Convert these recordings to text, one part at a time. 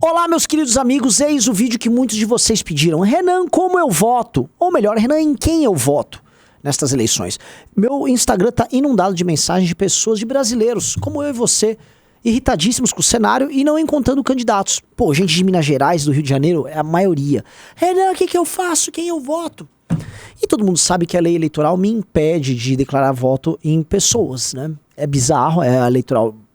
Olá, meus queridos amigos, eis o vídeo que muitos de vocês pediram. Renan, como eu voto? Ou melhor, Renan, em quem eu voto nestas eleições? Meu Instagram tá inundado de mensagens de pessoas, de brasileiros, como eu e você, irritadíssimos com o cenário e não encontrando candidatos. Pô, gente de Minas Gerais, do Rio de Janeiro, é a maioria. Renan, o que eu faço? Quem eu voto? E todo mundo sabe que a lei eleitoral me impede de declarar voto em pessoas, né? É bizarro, é a lei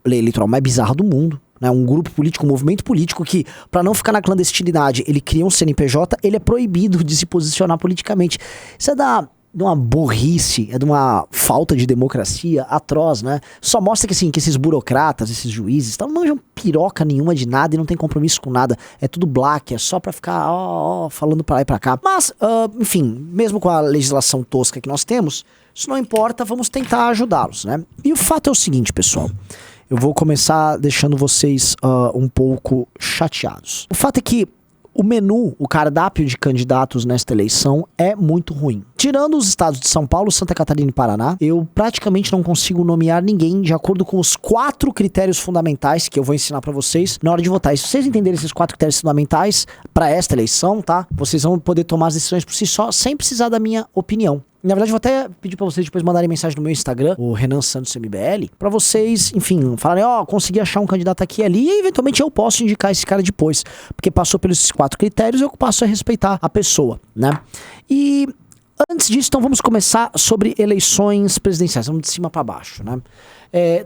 eleitoral mais bizarra do mundo. Né, um grupo político, um movimento político que, para não ficar na clandestinidade, ele cria um CNPJ, ele é proibido de se posicionar politicamente. Isso é de uma burrice, é de uma falta de democracia atroz, né? Só mostra que, assim, que esses burocratas, esses juízes, não manjam piroca nenhuma de nada e não tem compromisso com nada. É tudo black, é só pra ficar falando pra lá e pra cá. Mas, enfim, mesmo com a legislação tosca que nós temos, isso não importa, vamos tentar ajudá-los, né? E o fato é o seguinte, pessoal. Eu vou começar deixando vocês um pouco chateados. O fato é que o menu, o cardápio de candidatos nesta eleição é muito ruim. Tirando os estados de São Paulo, Santa Catarina e Paraná, eu praticamente não consigo nomear ninguém de acordo com os 4 critérios fundamentais que eu vou ensinar pra vocês na hora de votar. E se vocês entenderem esses 4 critérios fundamentais pra esta eleição, tá? Vocês vão poder tomar as decisões por si só, sem precisar da minha opinião. Na verdade, eu vou até pedir pra vocês depois mandarem mensagem no meu Instagram, o Renan Santos MBL, pra vocês, enfim, falarem, consegui achar um candidato aqui e ali, e eventualmente eu posso indicar esse cara depois, porque passou pelos 4 critérios, eu passo a respeitar a pessoa, né? E antes disso, então vamos começar sobre eleições presidenciais, vamos de cima pra baixo, né?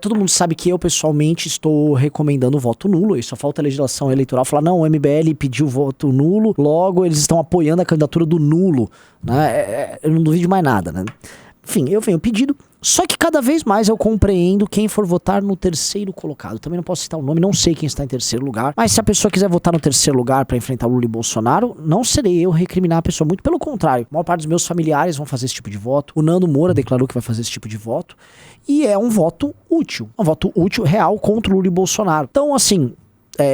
Todo mundo sabe que eu, pessoalmente, estou recomendando o voto nulo, e só falta a legislação eleitoral falar, não, o MBL pediu voto nulo, logo eles estão apoiando a candidatura do nulo, né? Eu não duvido de mais nada, né? Enfim, eu venho pedido, só que cada vez mais eu compreendo quem for votar no terceiro colocado. Também não posso citar o nome, não sei quem está em terceiro lugar, mas se a pessoa quiser votar no terceiro lugar para enfrentar Lula e Bolsonaro, não serei eu recriminar a pessoa, muito pelo contrário. A maior parte dos meus familiares vão fazer esse tipo de voto, o Nando Moura declarou que vai fazer esse tipo de voto, e é um voto útil real contra o Lula e Bolsonaro. Então, assim,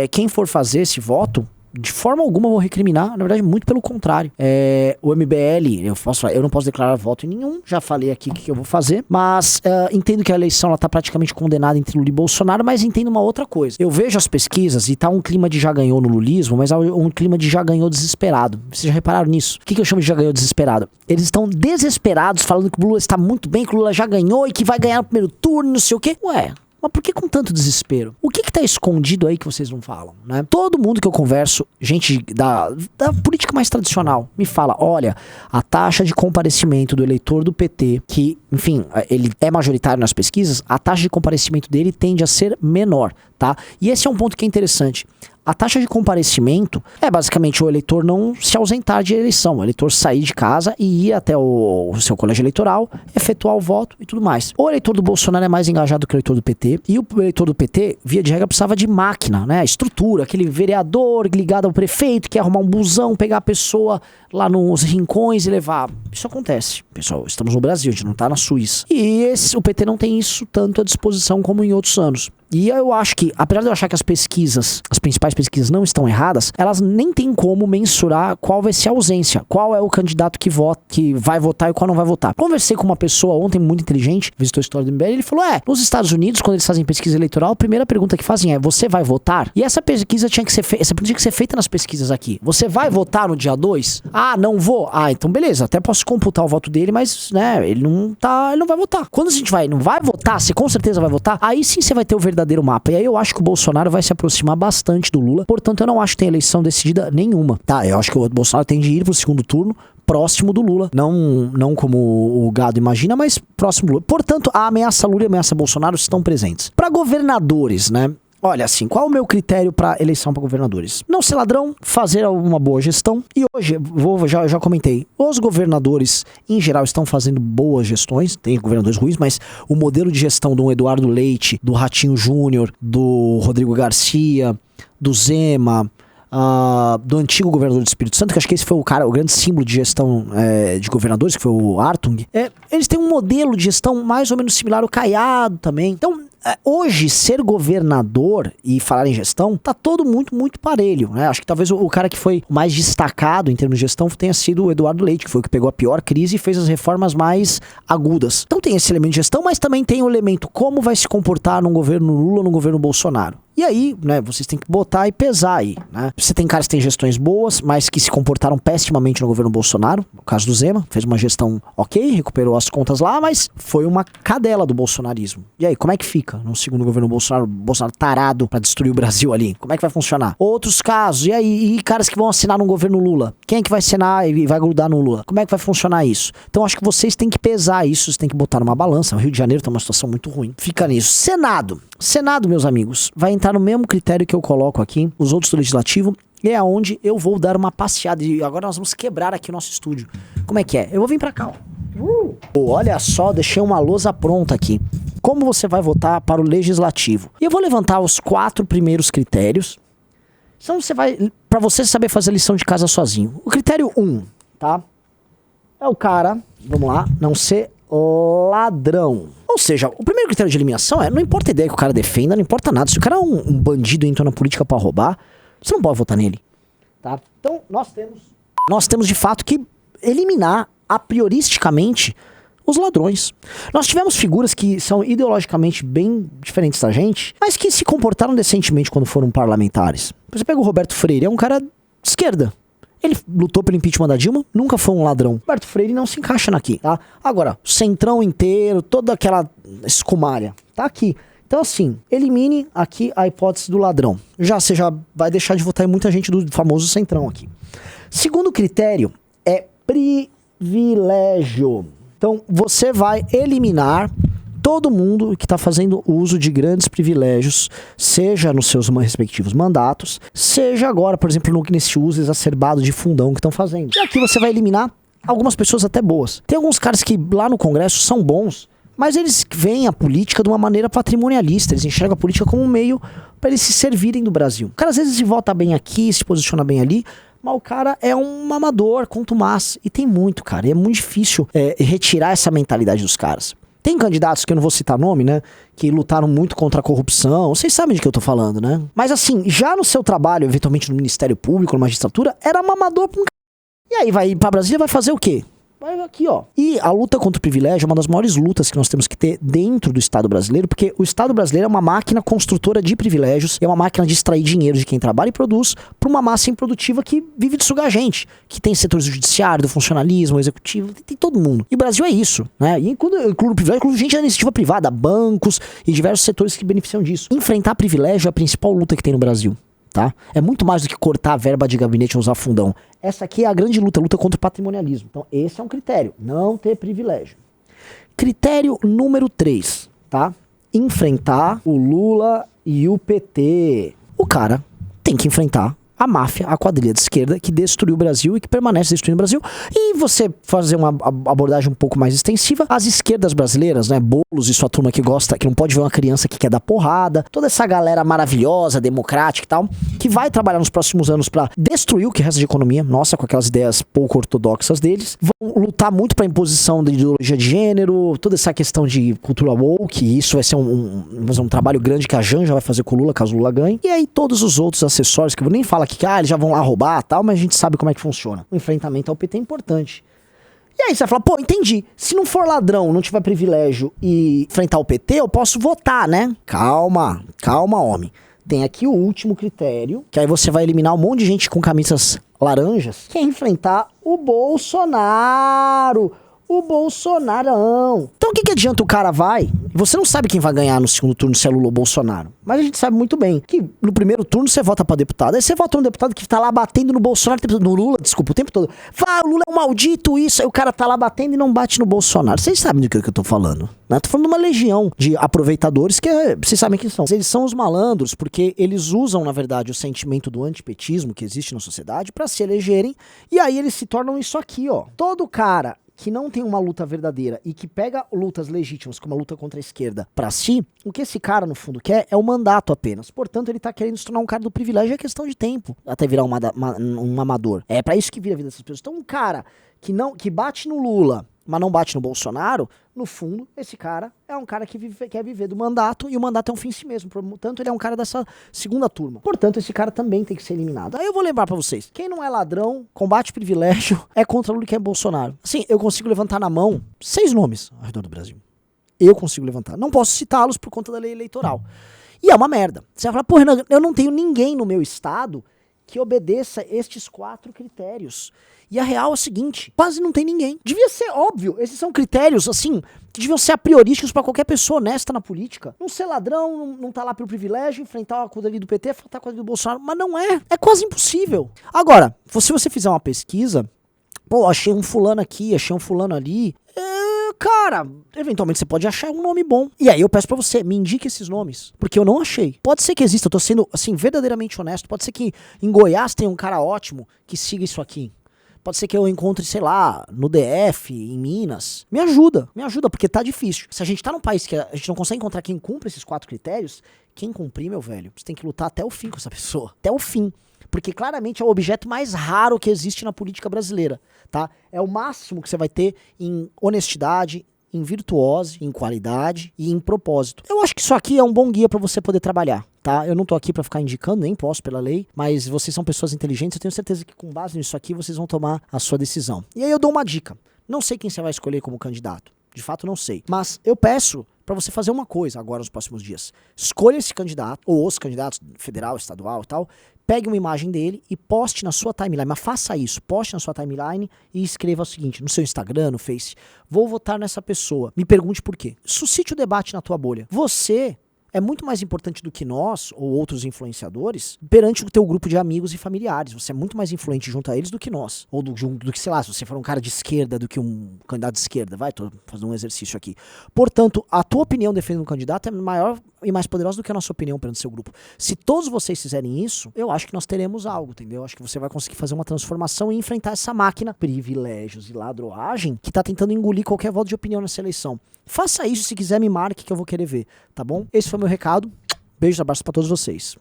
quem for fazer esse voto, de forma alguma eu vou recriminar, na verdade muito pelo contrário. O MBL, eu não posso declarar voto em nenhum, já falei aqui o que eu vou fazer, mas entendo que a eleição está praticamente condenada entre Lula e Bolsonaro, mas entendo uma outra coisa. Eu vejo as pesquisas e tá um clima de já ganhou no lulismo, mas um clima de já ganhou desesperado. Vocês já repararam nisso? O que eu chamo de já ganhou desesperado? Eles estão desesperados falando que o Lula está muito bem, que o Lula já ganhou e que vai ganhar no primeiro turno, não sei o quê. Ué, mas por que com tanto desespero? O que tá escondido aí que vocês não falam, né? Todo mundo que eu converso, gente da política mais tradicional, me fala, olha, a taxa de comparecimento do eleitor do PT, que, enfim, ele é majoritário nas pesquisas, a taxa de comparecimento dele tende a ser menor, tá? E esse é um ponto que é interessante. A taxa de comparecimento é basicamente o eleitor não se ausentar de eleição, o eleitor sair de casa e ir até o seu colégio eleitoral, efetuar o voto e tudo mais. O eleitor do Bolsonaro é mais engajado que o eleitor do PT, e o eleitor do PT, via de regra, precisava de máquina, né? Estrutura, aquele vereador ligado ao prefeito que quer arrumar um busão, pegar a pessoa lá nos rincões e levar. Isso acontece, pessoal, estamos no Brasil, a gente não tá na Suíça. E o PT não tem isso tanto à disposição como em outros anos. E eu acho que, apesar de eu achar que as principais pesquisas não estão erradas, elas nem têm como mensurar qual vai ser a ausência, qual é o candidato que vai votar e qual não vai votar. Conversei com uma pessoa ontem muito inteligente, visitou a história do MBL, e ele falou, nos Estados Unidos, quando eles fazem pesquisa eleitoral, a primeira pergunta que fazem é, você vai votar? E essa pesquisa tinha que ser feita nas pesquisas aqui. Você vai votar no dia 2? Ah, não vou? Ah, então beleza, até posso computar o voto dele, mas, né, ele não vai votar. Quando a gente não vai votar, você com certeza vai votar, aí sim você vai ter o verdadeiro mapa. E aí eu acho que o Bolsonaro vai se aproximar bastante do Lula. Portanto, eu não acho que tem eleição decidida nenhuma. Tá, eu acho que o Bolsonaro tem de ir pro segundo turno próximo do Lula. Não como o gado imagina, mas próximo do Lula. Portanto, a ameaça Lula e a ameaça Bolsonaro estão presentes. Para governadores, né? Olha, assim, qual é o meu critério para eleição para governadores? Não ser ladrão, fazer uma boa gestão. E hoje, já comentei, os governadores, em geral, estão fazendo boas gestões. Tem governadores ruins, mas o modelo de gestão do Eduardo Leite, do Ratinho Júnior, do Rodrigo Garcia, do Zema, do antigo governador do Espírito Santo, que acho que esse foi o grande símbolo de gestão de governadores, que foi o Hartung. Eles têm um modelo de gestão mais ou menos similar ao Caiado também. Então, hoje, ser governador e falar em gestão, tá todo muito parelho, né? Acho que talvez o cara que foi mais destacado em termos de gestão tenha sido o Eduardo Leite, que foi o que pegou a pior crise e fez as reformas mais agudas. Então tem esse elemento de gestão, mas também tem o elemento como vai se comportar num governo Lula ou num governo Bolsonaro. E aí, né, vocês têm que botar e pesar aí, né? Você tem caras que têm gestões boas, mas que se comportaram pessimamente no governo Bolsonaro. O caso do Zema, fez uma gestão ok, recuperou as contas lá, mas foi uma cadela do bolsonarismo. E aí, como é que fica no segundo governo Bolsonaro tarado pra destruir o Brasil ali? Como é que vai funcionar? Outros casos, e aí, e caras que vão assinar no governo Lula? Quem é que vai assinar e vai grudar no Lula? Como é que vai funcionar isso? Então acho que vocês têm que pesar isso, vocês têm que botar numa balança. O Rio de Janeiro tá uma situação muito ruim. Fica nisso. Senado, meus amigos, vai entrar no mesmo critério que eu coloco aqui, os outros do Legislativo, e é onde eu vou dar uma passeada. E agora nós vamos quebrar aqui o nosso estúdio. Como é que é? Eu vou vir pra cá, ó. Olha só, deixei uma lousa pronta aqui. Como você vai votar para o Legislativo? E eu vou levantar os 4 primeiros critérios. Então pra você saber fazer a lição de casa sozinho. O critério 1, tá? É o cara, vamos lá, não ser ladrão. Ou seja, o primeiro critério de eliminação não importa a ideia que o cara defenda, não importa nada. Se o cara é um bandido e entrou na política pra roubar, você não pode votar nele, tá? Então, nós temos de fato que eliminar a prioristicamente os ladrões. Nós tivemos figuras que são ideologicamente bem diferentes da gente, mas que se comportaram decentemente quando foram parlamentares. Você pega o Roberto Freire, é um cara de esquerda. Ele lutou pelo impeachment da Dilma, nunca foi um ladrão. Roberto Freire não se encaixa aqui, tá? Agora, o centrão inteiro, toda aquela escumalha, tá aqui. Então assim, elimine aqui a hipótese do ladrão. Você já vai deixar de votar em muita gente do famoso centrão aqui. Segundo critério é privilégio. Então você vai eliminar todo mundo que está fazendo uso de grandes privilégios, seja nos seus respectivos mandatos, seja agora, por exemplo, nesse uso exacerbado de fundão que estão fazendo. E aqui você vai eliminar algumas pessoas até boas. Tem alguns caras que lá no Congresso são bons, mas eles veem a política de uma maneira patrimonialista, eles enxergam a política como um meio para eles se servirem do Brasil. O cara às vezes se vota bem aqui, se posiciona bem ali, mas o cara é um amador, contumaz, e tem muito, cara, e é muito difícil retirar essa mentalidade dos caras. Tem candidatos, que eu não vou citar nome, né, que lutaram muito contra a corrupção, vocês sabem de que eu tô falando, né? Mas assim, já no seu trabalho, eventualmente no Ministério Público, na magistratura, era mamador pra um c... E aí vai pra Brasília, vai fazer o quê? Vai aqui, ó. E a luta contra o privilégio é uma das maiores lutas que nós temos que ter dentro do Estado brasileiro, porque o Estado brasileiro é uma máquina construtora de privilégios, é uma máquina de extrair dinheiro de quem trabalha e produz para uma massa improdutiva que vive de sugar a gente, que tem setores do judiciário, do funcionalismo, executivo, tem todo mundo. E o Brasil é isso, né? E inclui o privilégio, inclui gente da iniciativa privada, bancos e diversos setores que beneficiam disso. Enfrentar privilégio é a principal luta que tem no Brasil. Tá? É muito mais do que cortar a verba de gabinete e usar fundão. Essa aqui é a grande luta contra o patrimonialismo. Então esse é um critério, não ter privilégio. Critério número 3, tá? Enfrentar o Lula e o PT. O cara tem que enfrentar a máfia, a quadrilha de esquerda que destruiu o Brasil e que permanece destruindo o Brasil. E você fazer uma abordagem um pouco mais extensiva, as esquerdas brasileiras, né, Boulos e sua turma que gosta, que não pode ver uma criança que quer dar porrada, toda essa galera maravilhosa, democrática e tal, que vai trabalhar nos próximos anos pra destruir o que resta de economia, nossa, com aquelas ideias pouco ortodoxas deles, vão lutar muito pra imposição da ideologia de gênero, toda essa questão de cultura woke, e isso vai ser um trabalho grande que a Janja vai fazer com o Lula, caso o Lula ganhe, e aí todos os outros acessórios, que eu vou nem falar que eles já vão lá roubar e tal, mas a gente sabe como é que funciona. O enfrentamento ao PT é importante. E aí você vai falar, pô, entendi. Se não for ladrão, não tiver privilégio e enfrentar o PT, eu posso votar, né? Calma, homem. Tem aqui o último critério, que aí você vai eliminar um monte de gente com camisas laranjas, que é enfrentar o Bolsonaro. O Bolsonarão. Então o que adianta o cara vai? Você não sabe quem vai ganhar no segundo turno, se é Lula ou Bolsonaro. Mas a gente sabe muito bem que no primeiro turno você vota pra deputado. Aí você vota um deputado que tá lá batendo no Bolsonaro, no Lula, desculpa, o tempo todo. Fala, o Lula é um maldito, isso. Aí o cara tá lá batendo e não bate no Bolsonaro. Vocês sabem do que eu tô falando, né? Tô falando de uma legião de aproveitadores que vocês sabem quem são. Eles são os malandros porque eles usam, na verdade, o sentimento do antipetismo que existe na sociedade pra se elegerem. E aí eles se tornam isso aqui, ó. Todo cara que não tem uma luta verdadeira e que pega lutas legítimas, como a luta contra a esquerda, pra si, o que esse cara, no fundo, quer é o mandato apenas. Portanto, ele tá querendo se tornar um cara do privilégio, é questão de tempo, até virar um amador. É pra isso que vira a vida dessas pessoas. Então, um cara que bate no Lula, mas não bate no Bolsonaro, no fundo, esse cara é um cara que quer viver do mandato, e o mandato é um fim em si mesmo. Portanto, ele é um cara dessa segunda turma. Portanto, esse cara também tem que ser eliminado. Aí eu vou lembrar pra vocês, quem não é ladrão, combate privilégio, é contra Lula e quem é Bolsonaro. Assim, eu consigo levantar na mão 6 nomes ao redor do Brasil. Eu consigo levantar. Não posso citá-los por conta da lei eleitoral. E é uma merda. Você vai falar, pô, Renan, eu não tenho ninguém no meu estado que obedeça estes 4 critérios. E a real é o seguinte, quase não tem ninguém. Devia ser óbvio, esses são critérios, assim, que deviam ser a priorísticos pra qualquer pessoa honesta na política. Não ser ladrão, não tá lá pelo privilégio, enfrentar a coisa ali do PT, enfrentar a coisa do Bolsonaro, mas não é. É quase impossível. Agora, se você fizer uma pesquisa, pô, achei um fulano aqui, achei um fulano ali, cara, eventualmente você pode achar um nome bom. E aí eu peço pra você, me indique esses nomes. Porque eu não achei. Pode ser que exista, eu tô sendo, assim, verdadeiramente honesto. Pode ser que em Goiás tenha um cara ótimo que siga isso aqui. Pode ser que eu encontre, sei lá, no DF, em Minas. Me ajuda, porque tá difícil. Se a gente tá num país que a gente não consegue encontrar quem cumpre esses 4 critérios, quem cumprir, meu velho, você tem que lutar até o fim com essa pessoa. Até o fim. Porque claramente é o objeto mais raro que existe na política brasileira, tá? É o máximo que você vai ter em honestidade, em virtuose, em qualidade e em propósito. Eu acho que isso aqui é um bom guia pra você poder trabalhar, tá? Eu não tô aqui pra ficar indicando, nem posso pela lei, mas vocês são pessoas inteligentes, eu tenho certeza que com base nisso aqui vocês vão tomar a sua decisão. E aí eu dou uma dica. Não sei quem você vai escolher como candidato. De fato, não sei. Mas eu peço pra você fazer uma coisa agora nos próximos dias. Escolha esse candidato, ou os candidatos federal, estadual e tal, pegue uma imagem dele e poste na sua timeline, mas faça isso, poste na sua timeline e escreva o seguinte, no seu Instagram, no Face, vou votar nessa pessoa, me pergunte por quê. Suscite o debate na tua bolha. Você é muito mais importante do que nós, ou outros influenciadores, perante o teu grupo de amigos e familiares. Você é muito mais influente junto a eles do que nós. Ou do que, sei lá, se você for um cara de esquerda do que um candidato de esquerda. Vai, tô fazendo um exercício aqui. Portanto, a tua opinião defendendo um candidato é maior e mais poderosa do que a nossa opinião perante o seu grupo. Se todos vocês fizerem isso, eu acho que nós teremos algo, entendeu? Eu acho que você vai conseguir fazer uma transformação e enfrentar essa máquina, privilégios e ladroagem, que tá tentando engolir qualquer voto de opinião nessa eleição. Faça isso, se quiser me marque que eu vou querer ver, tá bom? Esse foi meu recado. Beijos, abraços pra todos vocês.